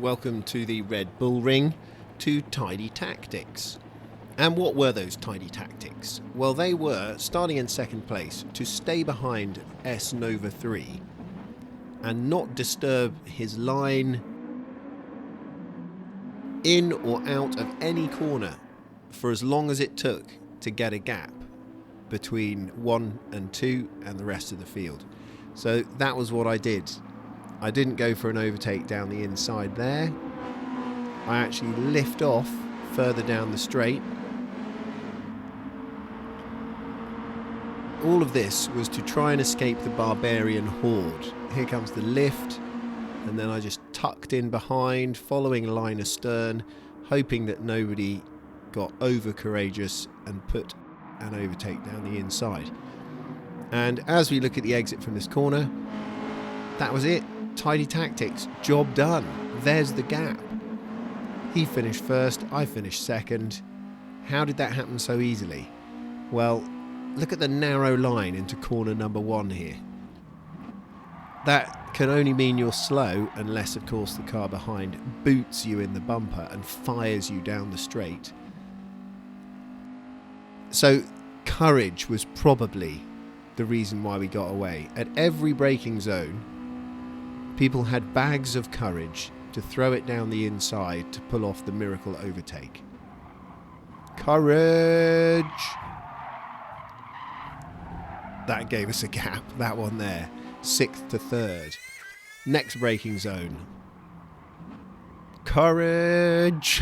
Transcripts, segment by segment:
Welcome to the Red Bull Ring to Tidy Tactics. And what were those tidy tactics? Well, they were, starting in second place, to stay behind S Nova 3 and not disturb his line in or out of any corner for as long as it took to get a gap between 1 and 2 and the rest of the field. So that was what I did. I didn't go for an overtake down the inside there. I actually lift off further down the straight. All of this was to try and escape the barbarian horde. Here comes the lift, and then I just tucked in behind, following line astern, hoping that nobody got over courageous and put an overtake down the inside. And as we look at the exit from this corner, that was it. Tidy tactics, job done. There's the gap. He finished first, I finished second. How did that happen so easily? Well, look at the narrow line into corner number 1 here. That can only mean you're slow unless, of course, the car behind boots you in the bumper and fires you down the straight. So courage was probably the reason why we got away. At every braking zone, people had bags of courage to throw it down the inside to pull off the miracle overtake. Courage! That gave us a gap, that one there. 6th to 3rd. Next braking zone. Courage!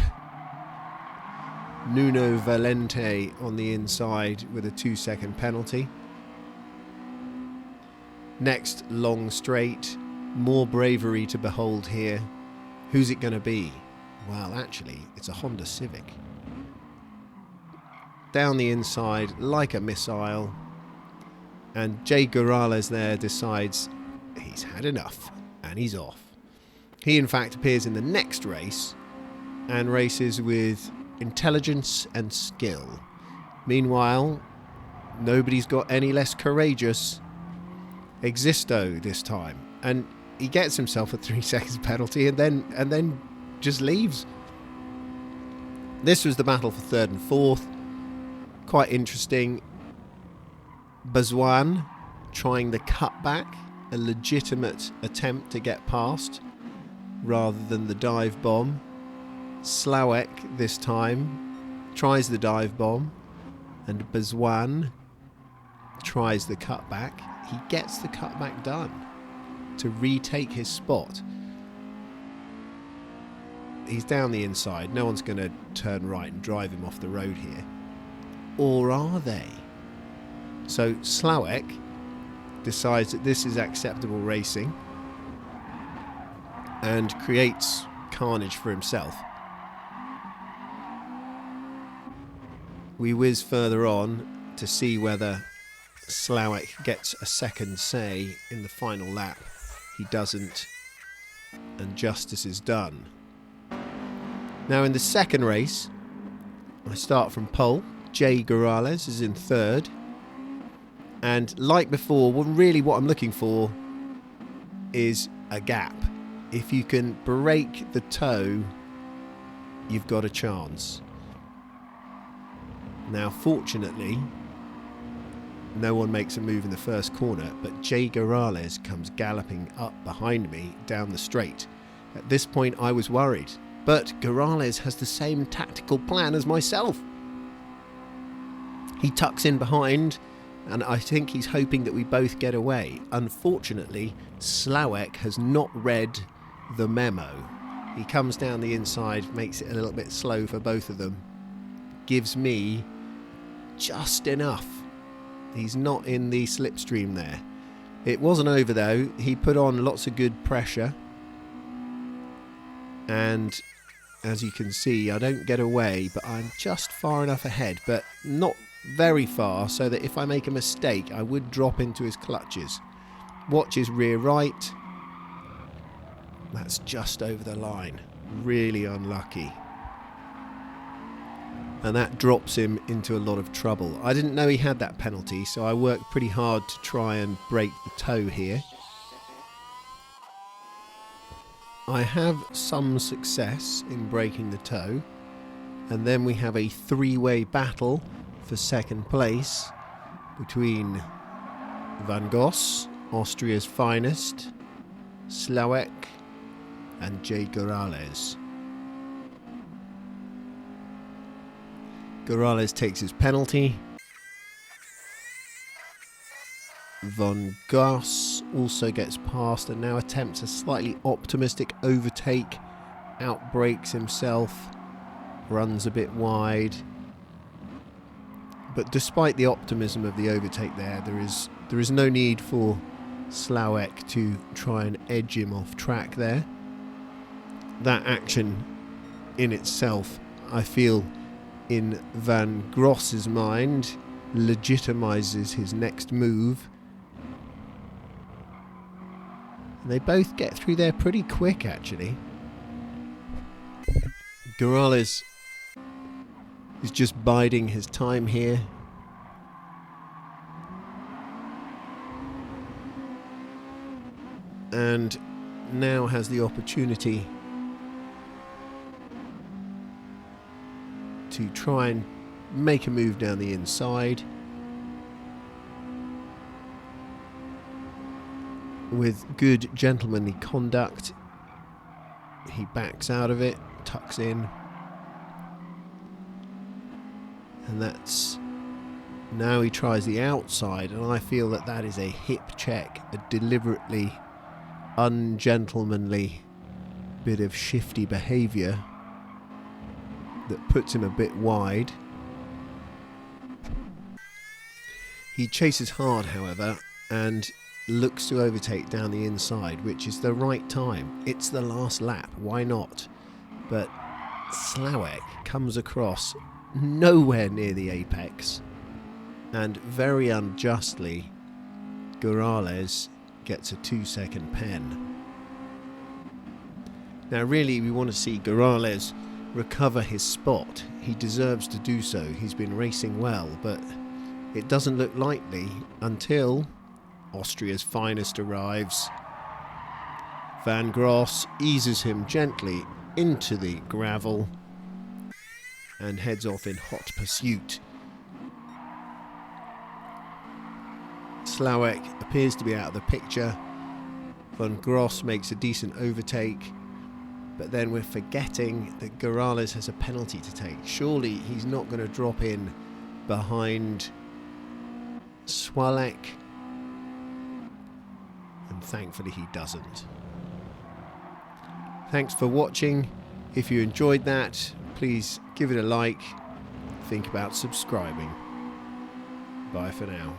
Nuno Valente on the inside with a 2-second penalty. Next long straight. More bravery to behold here. Who's it going to be? Well, actually, it's a Honda Civic. Down the inside like a missile. And Jay Gorales there decides he's had enough and he's off. He in fact appears in the next race and races with intelligence and skill. Meanwhile, nobody's got any less courageous. Existo this time. And he gets himself a 3 seconds penalty and then just leaves. This was the battle for 3rd and 4th. Quite interesting. Bazwan trying the cutback, a legitimate attempt to get past rather than the dive bomb. Slawek this time tries the dive bomb and Bazwan tries the cutback. He gets the cutback done to retake his spot. He's down the inside. No one's going to turn right and drive him off the road here. Or are they? So Slawek decides that this is acceptable racing and creates carnage for himself. We whiz further on to see whether Slawek gets a second say in the final lap. He doesn't, and justice is done. Now in the second race, I start from pole. Jay Gorales is in 3rd. And like before, well, really what I'm looking for is a gap. If you can break the toe, you've got a chance. Now, fortunately, no one makes a move in the first corner, but Jay Gorales comes galloping up behind me down the straight. At this point, I was worried, but Gorales has the same tactical plan as myself. He tucks in behind, and I think he's hoping that we both get away. Unfortunately, Slawek has not read the memo. He comes down the inside, makes it a little bit slow for both of them, gives me just enough. He's not in the slipstream there. It wasn't over though. He put on lots of good pressure. And as you can see, I don't get away, but I'm just far enough ahead, but not very far, so that if I make a mistake, I would drop into his clutches. Watch his rear right. That's just over the line. Really unlucky. And that drops him into a lot of trouble. I didn't know he had that penalty, so I worked pretty hard to try and break the toe here. I have some success in breaking the toe, and then we have a three-way battle for second place between Van Goss, Austria's finest, Slawek, and J. Gorales. Gorales takes his penalty. Van Goss also gets past and now attempts a slightly optimistic overtake, outbrakes himself, runs a bit wide. But despite the optimism of the overtake there is no need for Slawek to try and edge him off track there. That action in itself, I feel, in Van Gross's mind, legitimizes his next move. And they both get through there pretty quick, actually. Gorales is just biding his time here. And now has the opportunity to try and make a move down the inside. With good gentlemanly conduct, he backs out of it, tucks in. And that's... Now he tries the outside, and I feel that that is a hip check, a deliberately ungentlemanly bit of shifty behaviour that puts him a bit wide. He chases hard, however, and looks to overtake down the inside, which is the right time. It's the last lap, why not? But Slawek comes across nowhere near the apex, and very unjustly Gorales gets a 2-second pen. Now really we want to see Gorales recover his spot. He deserves to do so. He's been racing well, but it doesn't look likely until Austria's finest arrives. Van Gross eases him gently into the gravel and heads off in hot pursuit. Slawek appears to be out of the picture. Van Gross makes a decent overtake, but then we're forgetting that Gorales has a penalty to take. Surely he's not going to drop in behind Slawek, and thankfully he doesn't. Thanks for watching. If you enjoyed that, please give it a like. Think about subscribing. Bye for now.